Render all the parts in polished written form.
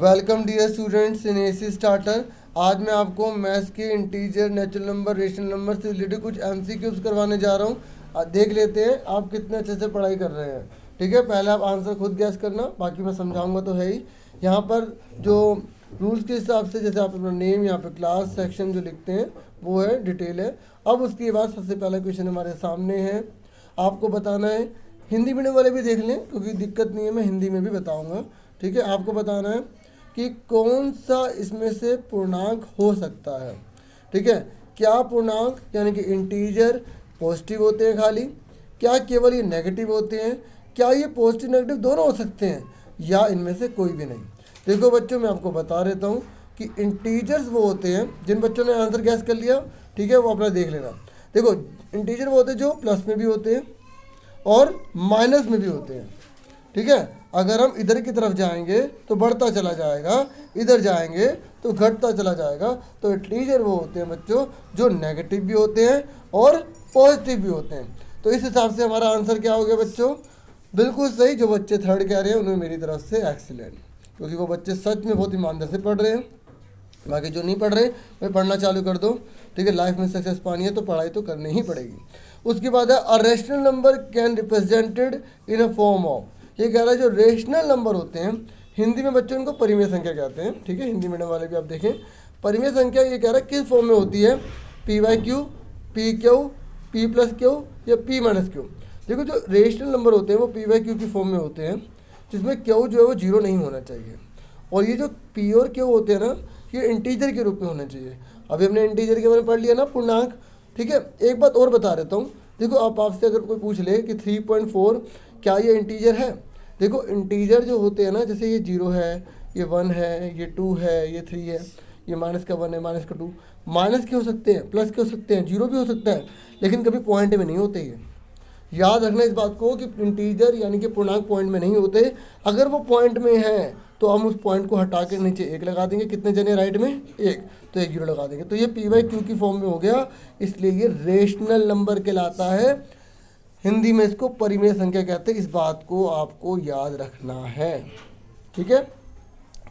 Welcome dear students in AC starter. आज मैं आपको मैथ्स के integer, natural number, rational number से रिलेटेड कुछ एमसीक्यूज करवाने जा रहा हूँ। देख लेते हैं आप कितने अच्छे से पढ़ाई कर रहे हैं। ठीक है, पहले आप आंसर खुद गैस करना, बाकी मैं समझाऊंगा तो है ही। यहाँ पर जो रूल्स के हिसाब से जैसे आप अपना नेम, यहाँ पे क्लास, सेक्शन जो लिखते हैं वो है, डिटेल है। अब उसके बाद सबसे पहला क्वेश्चन हमारे सामने है, आपको बताना है। हिंदी मीडियम वाले भी देख लें क्योंकि दिक्कत नहीं है, मैं हिंदी में भी बताऊँगा। ठीक है, आपको बताना है कि कौन सा इसमें से पूर्णांक हो सकता है। ठीक है, क्या पूर्णांक यानी कि इंटीजर पॉजिटिव होते हैं खाली, क्या केवल ये नेगेटिव होते हैं, क्या ये पॉजिटिव नेगेटिव दोनों हो सकते हैं, या इनमें से कोई भी नहीं। देखो बच्चों, मैं आपको बता देता हूँ कि इंटीजर्स वो होते हैं, जिन बच्चों ने आंसर गैस कर लिया ठीक है वो अपना देख लेना। देखो, इंटीजर वो होते हैं जो प्लस में भी होते हैं और माइनस में भी होते हैं। ठीक है, अगर हम इधर की तरफ जाएंगे तो बढ़ता चला जाएगा, इधर जाएंगे तो घटता चला जाएगा। तो इंटीजर वो होते हैं बच्चों जो नेगेटिव भी होते हैं और पॉजिटिव भी होते हैं। तो इस हिसाब से हमारा आंसर क्या हो गया बच्चों, बिल्कुल सही। जो बच्चे थर्ड कह रहे हैं उन्हें मेरी तरफ से एक्सीलेंट, क्योंकि वो बच्चे सच में बहुत ईमानदार से पढ़ रहे हैं। बाकी जो नहीं पढ़ रहे वे पढ़ना चालू कर दो। ठीक है, लाइफ में सक्सेस पानी है तो पढ़ाई तो करनी ही पड़ेगी। उसके बाद है a rational number can represented in a form of. ये कह रहा है जो रेशनल नंबर होते हैं, हिंदी में बच्चों इनको परिमेय संख्या कहते हैं। ठीक है, हिंदी मीडियम वाले भी आप देखें, परिमेय संख्या ये कह रहा है किस फॉर्म में होती है, P by Q, P Q, P plus Q या पी माइनस क्यू। देखो, जो रेशनल नंबर होते हैं वो पी वाई क्यू की फॉर्म में होते हैं, जिसमें क्यू जो है वो जीरो नहीं होना चाहिए। और ये जो पी और क्यू होते हैं ना, ये इंटीजर के रूप में होने चाहिए। अभी हमने इंटीजर के बारे में पढ़ लिया ना, पूर्णांक। ठीक है, एक बात और बता देता हूँ। देखो, आप आपसे अगर कोई पूछ ले कि 3.4 क्या ये इंटीजर है, देखो इंटीजर जो होते हैं ना, जैसे ये 0 है, ये 1 है, ये 2 है, ये 3 है, ये माइनस का 1 है, माइनस का 2, माइनस के हो सकते हैं, प्लस के हो सकते हैं, 0 भी हो सकता है, लेकिन कभी पॉइंट में नहीं होते। ये याद रखना इस बात को कि इंटीजर यानी कि पूर्णांक पॉइंट में नहीं होते। अगर वो पॉइंट में है तो हम उस पॉइंट को हटा के नीचे एक लगा देंगे। कितने जने राइट में, एक, तो एक जीरो लगा देंगे। तो ये पी वाई क्यू की फॉर्म में हो गया, इसलिए ये रेशनल नंबर कहलाता है। हिंदी में इसको परिमेय संख्या कहते हैं। इस बात को आपको याद रखना है। ठीक है,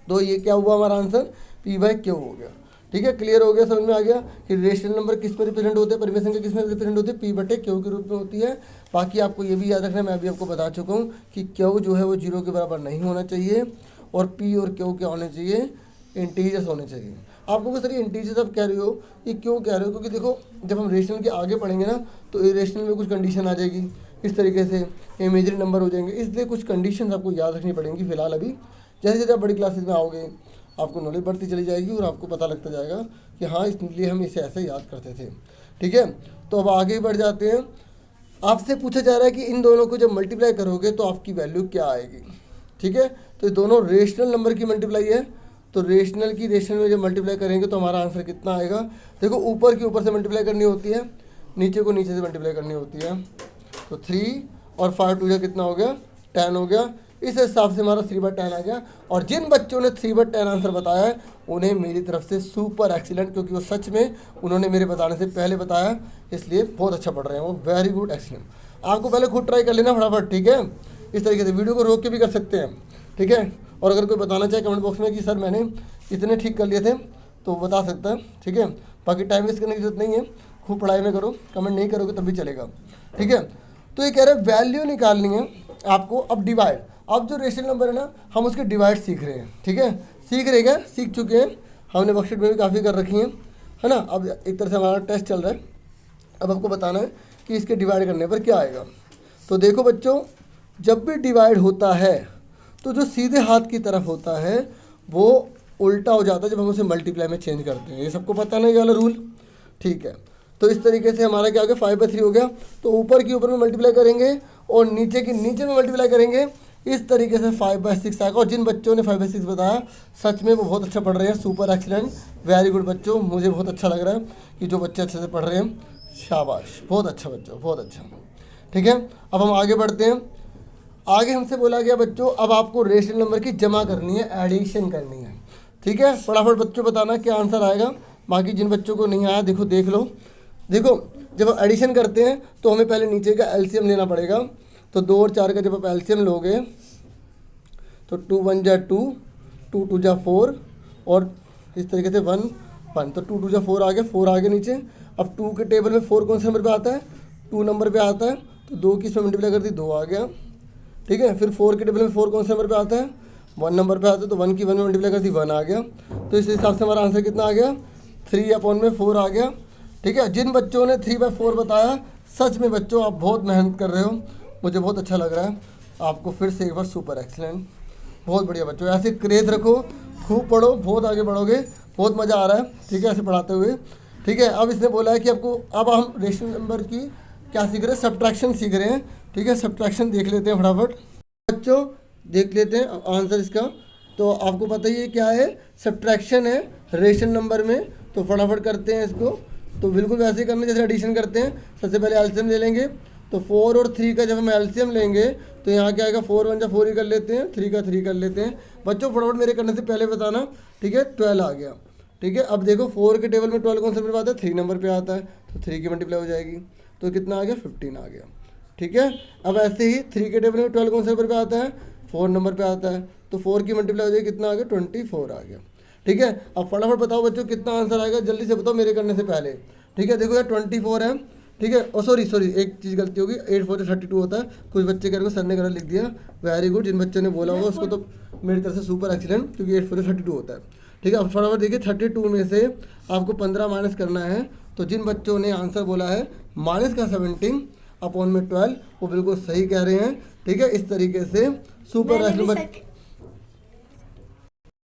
तो ये क्या हुआ हमारा आंसर, पी वाई क्यू हो गया। ठीक है, क्लियर हो गया, समझ में आ गया कि रेशनल नंबर किस में रिप्रेजेंट होते हैं, परिमेय संख्या किस में रिप्रेजेंट होती है, पी बटे क्यू के रूप में होती है। बाकी आपको ये भी याद रखना है, मैं अभी आपको बता चुका हूँ कि क्यू जो है वो 0 के बराबर नहीं होना चाहिए, और पी और क्यू क्या होने चाहिए, इंटीजर्स होने चाहिए। आपको सर ये इंटीजर्स आप कह रहे हो, ये क्यों कह रहे हो, क्योंकि देखो जब हम रेशनल के आगे पढ़ेंगे ना तो इरेशनल में कुछ कंडीशन आ जाएगी, इस तरीके से इमेजरी नंबर हो जाएंगे, इसलिए कुछ कंडीशन आपको याद रखनी पड़ेंगी। फिलहाल अभी जैसे जैसे आप बड़ी क्लासेस में आओगे आपको नॉलेज बढ़ती चली जाएगी और आपको पता लगता जाएगा कि हाँ इसलिए हम इसे ऐसे याद करते थे। ठीक है, तो अब आगे बढ़ जाते हैं। आपसे पूछा जा रहा है कि इन दोनों को जब मल्टीप्लाई करोगे तो आपकी वैल्यू क्या आएगी। ठीक है, तो ये दोनों रेशनल नंबर की मल्टीप्लाई है, तो रेशनल की रेशनल में जब मल्टीप्लाई करेंगे तो हमारा आंसर कितना आएगा। देखो, ऊपर की ऊपर से मल्टीप्लाई करनी होती है, नीचे को नीचे से मल्टीप्लाई करनी होती है। तो 3 और 5 2 कितना हो गया, 10 हो गया। इस हिसाब से हमारा 3/10 आ गया। और जिन बच्चों ने 3/10 आंसर बताया है उन्हें मेरी तरफ से सुपर एक्सीलेंट, क्योंकि वो सच में उन्होंने मेरे बताने से पहले बताया, इसलिए बहुत अच्छा पढ़ रहे हैं वो। Very good, excellent. आपको पहले खुद ट्राई कर लेना फटाफट। ठीक है, इस तरीके से वीडियो को रोक के भी कर सकते हैं। ठीक है, और अगर कोई बताना चाहे कमेंट बॉक्स में कि सर मैंने इतने ठीक कर लिए थे तो बता सकता है। ठीक है, बाकी टाइम वेस्ट करने की जरूरत नहीं है, खूब पढ़ाई में करो, कमेंट नहीं करोगे तब भी चलेगा। ठीक है, तो ये कह रहे हैं वैल्यू निकालनी है आपको। अब डिवाइड, अब जो रेशनल नंबर है ना हम उसके डिवाइड सीख रहे हैं। ठीक है, सीख रहे क्या, सीख चुके हैं, हमने वर्कशीट में भी काफ़ी कर रखी है ना। अब एक तरह से हमारा टेस्ट चल रहा है, अब आपको बताना है कि इसके डिवाइड करने पर क्या आएगा। तो देखो बच्चों, जब भी डिवाइड होता है तो जो सीधे हाथ की तरफ होता है वो उल्टा हो जाता है जब हम उसे मल्टीप्लाई में चेंज करते हैं। ये सबको पता नहीं, ये वाला रूल। ठीक है, तो इस तरीके से हमारा क्या हो गया, 5/3 हो गया। तो ऊपर की ऊपर में मल्टीप्लाई करेंगे और नीचे की नीचे में मल्टीप्लाई करेंगे, इस तरीके से 5/6 आएगा। और जिन बच्चों ने 5/6 बताया सच में वो बहुत अच्छा पढ़ रहे हैं, सुपर एक्सीलेंट, वेरी गुड बच्चों। मुझे बहुत अच्छा लग रहा है कि जो बच्चे अच्छे से पढ़ रहे हैं, शाबाश, बहुत अच्छा बच्चों, बहुत अच्छा। ठीक है, अब हम आगे बढ़ते हैं। आगे हमसे बोला गया बच्चों अब आपको रेशनल नंबर की जमा करनी है, एडिशन करनी है। ठीक है, फटाफट बच्चों बताना क्या आंसर आएगा। बाकी जिन बच्चों को नहीं आया देखो देख लो। देखो, जब हम एडिशन करते हैं तो हमें पहले नीचे का एलसीएम लेना पड़ेगा। तो 2 और 4 का जब आप एलसीएम लोगे तो 2 1 जा 2, 2 2 जा 4 और इस तरीके से 1 1, तो 2 2 जा 4 आ गया, 4 आ गया नीचे। अब 2 के टेबल में 4 कौन से नंबर पे आता है, 2 नंबर पे आता है, तो 2 की इसमें मल्टीप्लाई कर दी, 2 आ गया, ठीक है। फिर 4 के टेबल में 4 कौन से नंबर पे आता है, 1 नंबर पे आता है, तो 1 की 1 में मल्टीप्लाई कर दी, 1 आ गया। तो इस हिसाब से हमारा आंसर कितना आ गया, 3/4 आ गया, ठीक है। जिन बच्चों ने 3/4 बताया, सच में बच्चों आप बहुत मेहनत कर रहे हो, मुझे बहुत अच्छा लग रहा है। आपको फिर से एक बार सुपर एक्सीलेंट, बहुत बढ़िया बच्चों, ऐसे क्रेज रखो, खूब पढ़ो, बहुत आगे बढ़ोगे, बहुत मज़ा आ रहा है, ठीक है, ऐसे पढ़ाते हुए, ठीक है। अब इसने बोला है कि आपको, अब हम रेशनल नंबर की क्या सीख रहे हैं, सब्ट्रैक्शन सीख रहे हैं, ठीक है। सब्ट्रैक्शन देख लेते हैं फटाफट बच्चों, देख लेते हैं आंसर इसका। तो आपको पता ही है क्या है, सब्ट्रैक्शन है रेशनल नंबर में, तो फटाफट करते हैं इसको। तो बिल्कुल वैसे ही करना जैसे एडिशन करते हैं। सबसे पहले एलसीएम ले लेंगे, तो 4 और 3 का जब हम एलसीएम लेंगे तो यहाँ क्या आएगा, 4 1 जा 4 ही कर लेते हैं, 3 का 3 कर लेते हैं। बच्चों फटाफट मेरे करने से पहले बताना, ठीक है। 12 आ गया, ठीक है। अब देखो 4 के टेबल में 12 कौन सा नंबर पे आता है, 3 नंबर पे आता है, तो 3 की मल्टीप्लाई हो जाएगी, तो कितना आ गया, 15 आ गया, ठीक है। अब ऐसे ही 3 के टेबल में 12 कौन से नंबर पे आता है, 4 नंबर पे आता है, तो 4 की मल्टीप्लाई हो जाएगी, कितना आ गया, 24 आ गया, ठीक है। अब फटाफट बताओ बच्चों कितना आंसर आएगा, जल्दी से बताओ मेरे करने से पहले, ठीक है। देखो यार 24 है, ठीक है। ओ सॉरी एक चीज़ गलती होगी, 8 4 32 होता है, कुछ बच्चे कह रहे सर ने गलत लिख दिया, वेरी गुड। जिन बच्चों ने बोला होगा उसको तो मेरी तरफ से सुपर एक्सीलेंट, क्योंकि 8 4 32 होता है, ठीक है। अब फटाफट देखिए 32 में से आपको 15 माइनस करना है, तो जिन बच्चों ने आंसर बोला है माइनस का 17/12, वो बिल्कुल सही कह रहे हैं, ठीक है। इस तरीके से सुपर एक्सीलेंट,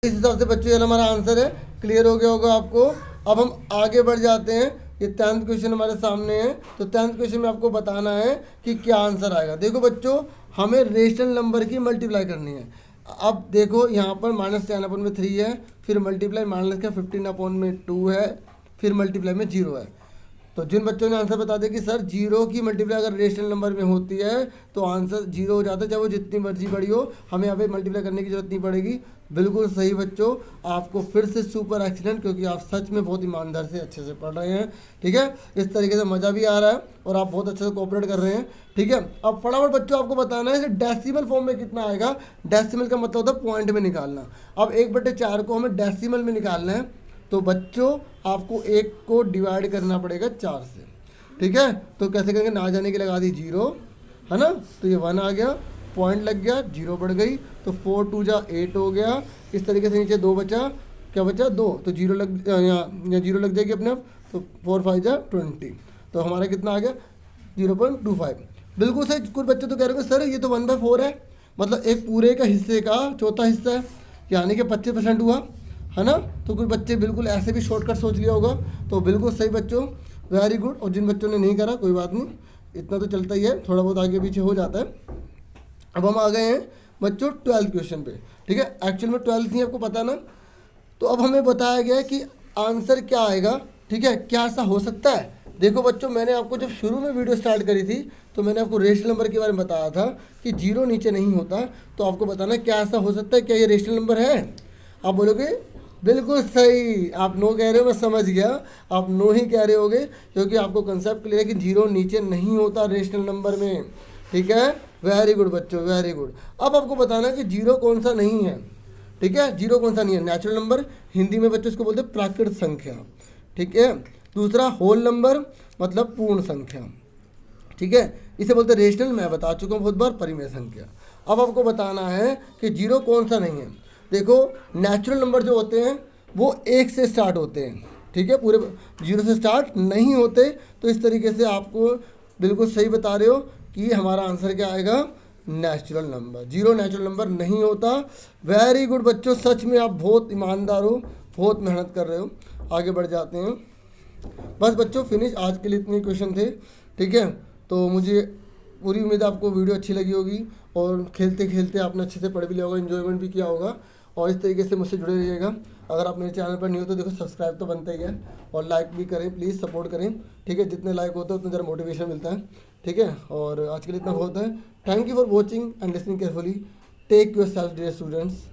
इस हिसाब से बच्चों ये हमारा आंसर है, क्लियर हो गया होगा आपको। अब हम आगे बढ़ जाते हैं, ये 10th क्वेश्चन हमारे सामने है, तो 10th क्वेश्चन में आपको बताना है कि क्या आंसर आएगा। देखो बच्चों, हमें रेशनल नंबर की मल्टीप्लाई करनी है। अब देखो यहाँ पर -10/3 है, फिर मल्टीप्लाई माइनस का 15/2 है, फिर मल्टीप्लाई में 0 है। तो जिन बच्चों ने आंसर बता दिया कि सर 0 की मल्टीप्लाई अगर रेशनल नंबर में होती है तो आंसर 0 हो जाता है, चाहे वो जितनी मर्जी बड़ी हो, हमें यहाँ पे मल्टीप्लाई करने की जरूरत नहीं पड़ेगी। बिल्कुल सही बच्चों, आपको फिर से सुपर एक्सीलेंट, क्योंकि आप सच में बहुत ईमानदार से अच्छे से पढ़ रहे हैं, ठीक है। इस तरीके से मज़ा भी आ रहा है और आप बहुत अच्छे से कोऑपरेट कर रहे हैं, ठीक है। अब फटाफट बच्चों आपको बताना है डेसिमल फॉर्म में कितना आएगा। डेसिमल का मतलब होता है पॉइंट में निकालना। अब 1/4 को हमें डेसिमल में निकालना है, तो बच्चों आपको 1 को डिवाइड करना पड़ेगा 4 से, ठीक है। तो कैसे करेंगे, ना जाने की लगा दी 0, है ना, तो ये 1 आ गया, पॉइंट लग गया, 0 बढ़ गई, तो 4 2 जा 8 हो गया। इस तरीके से नीचे 2 बचा, क्या बचा 2, तो 0 लग, यहाँ 0 लग जाएगी अपने आप, तो 4 5 जा 20, तो हमारा कितना आ गया 0.25। बिल्कुल सही। कुछ बच्चे तो कह रहे हैं सर ये तो 1/4 है, मतलब एक पूरे का हिस्से का चौथा हिस्सा है, यानी कि 25% हुआ, है ना। तो कुछ बच्चे बिल्कुल ऐसे भी शॉर्टकट सोच लिया होगा, तो बिल्कुल सही बच्चों, वेरी गुड। और जिन बच्चों ने नहीं करा कोई बात नहीं, इतना तो चलता ही है, थोड़ा बहुत आगे पीछे हो जाता है। अब हम आ गए हैं बच्चों 12th क्वेश्चन पे, ठीक है। एक्चुअल में 12th नहीं आपको पता ना, तो अब हमें बताया गया है कि आंसर क्या आएगा, ठीक है। क्या ऐसा हो सकता है, देखो बच्चों मैंने आपको जब शुरू में वीडियो स्टार्ट करी थी तो मैंने आपको रेशनल नंबर के बारे में बताया था कि 0 नीचे नहीं होता, तो आपको बताना क्या ऐसा हो सकता है, क्या ये रेशनल नंबर है। आप बोलोगे बिल्कुल सही, आप नो कह रहे हो, मैं समझ गया आप नो ही कह रहे होगे, क्योंकि आपको कंसेप्ट क्लियर है कि 0 नीचे नहीं होता रेशनल नंबर में, ठीक है। वेरी गुड बच्चों, वेरी गुड। अब आपको बताना कि 0 कौन सा नहीं है, ठीक है। 0 कौन सा नहीं है, नेचुरल नंबर, हिंदी में बच्चों इसको बोलते हैं प्राकृत संख्या, ठीक है। दूसरा होल नंबर, मतलब पूर्ण संख्या, ठीक है, इसे बोलते हैं रेशनल, मैं बता चुका हूँ बहुत बार, परिमेय संख्या। अब आपको बताना है कि 0 कौन सा नहीं है। देखो नेचुरल नंबर जो होते हैं वो 1 से स्टार्ट होते हैं, ठीक है, पूरे 0 से स्टार्ट नहीं होते। तो इस तरीके से आपको बिल्कुल सही बता रहे हो कि हमारा आंसर क्या आएगा, नेचुरल नंबर। 0 नेचुरल नंबर नहीं होता। वेरी गुड बच्चों, सच में आप बहुत ईमानदार हो, बहुत मेहनत कर रहे हो। आगे बढ़ जाते हैं, बस बच्चों फिनिश, आज के लिए इतने क्वेश्चन थे, ठीक है। तो मुझे पूरी उम्मीद है आपको वीडियो अच्छी लगी होगी और खेलते खेलते आपने अच्छे से पढ़ भी लिया होगा, इन्जॉयमेंट भी किया होगा, और इस तरीके से मुझसे जुड़े रहिएगा। अगर आप मेरे चैनल पर नहीं हो तो देखो सब्सक्राइब तो बनता ही है, और लाइक भी करें, प्लीज़ सपोर्ट करें, ठीक है। जितने लाइक होते हैं उतना ज़रा मोटिवेशन मिलता है, ठीक है। और आज के लिए इतना बहुत है। Thank you for watching and listening carefully. Take yourself dear students.